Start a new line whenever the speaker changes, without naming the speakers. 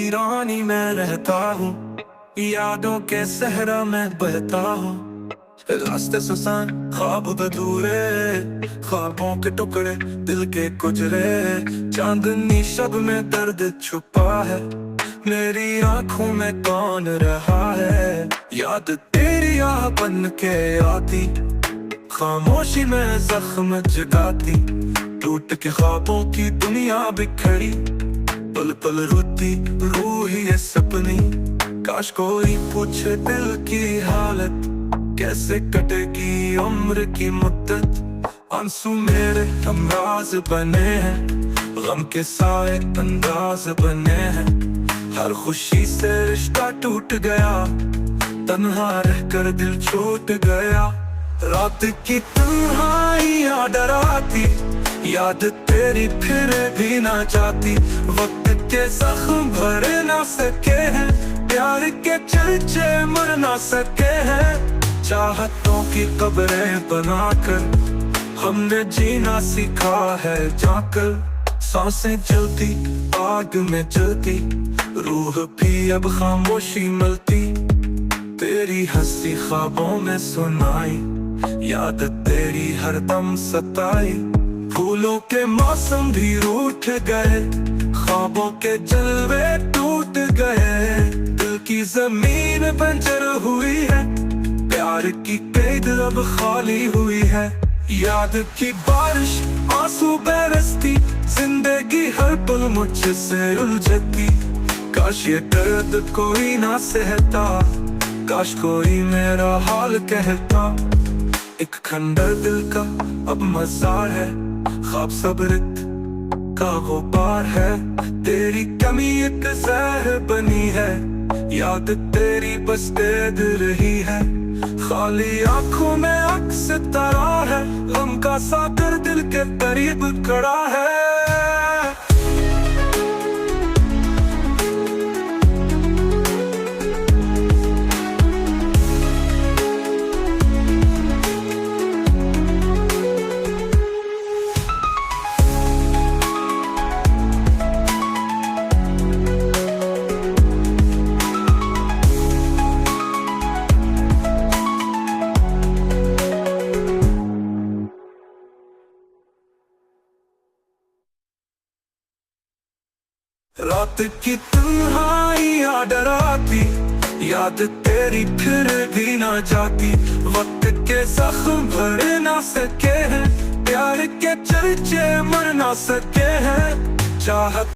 वीरानी में रहता हूँ, यादों के सहरा में बहता हूँ। रास्ते सुसान ख्वाब अधूरे, ख्वाबों के टुकड़े दिल के कुजरे। चांदनी शब में दर्द छुपा है, मेरी आंखों में कौन रहा है। याद तेरी आह बन के आती, खामोशी में जख्म जगाती। टूट के ख्वाबों की दुनिया बिखरी, पल पल रोती रूह ये सपनी। काश कोई पूछे दिल की हालत, कैसे कटेगी उम्र की मुद्दत। आंसू मेरे हमराज बने हैं, गम के साए अंदाज बने हैं। हर खुशी से रिश्ता टूट गया, तन्हा रहकर दिल छूट गया। रात की तन्हाइयां डराती, याद तेरी फिर भी ना जाती। वक्त के जख्म भर ना सके हैं, प्यार के चर्चे मर ना सके हैं। चाहतों की कब्रें बनाकर हमने जीना सीखा है जाकर। सांसें जलती आग में जलती, रूह भी अब खामोशी मिलती। तेरी हंसी ख्वाबों में सुनाई, याद तेरी हरदम सताई। फूलों के मौसम भी रूठ गए, ख्वाबों के जलवे टूट गए। दिल की जमीन बंजर हुई है, प्यार की कैद अब खाली हुई है। याद की बारिश आंसू बरसती, जिंदगी हर पल मुझसे उलझती। काश ये दर्द कोई ना सहता, काश कोई मेरा हाल कहता। एक खंडर दिल का अब मज़ार है, ख्वाब सब्र का गुबार है। तेरी कमी एक जहर बनी है, याद तेरी बस दे रही है। खाली आंखों में अक्स तारा है, गम का सागर दिल के करीब खड़ा है। रात की तन्हाइयां डराती, याद तेरी फिर भी ना जाती। वक्त के जख्म भर ना सके हैं, प्यार के चर्चे मर ना सके हैं। चाहत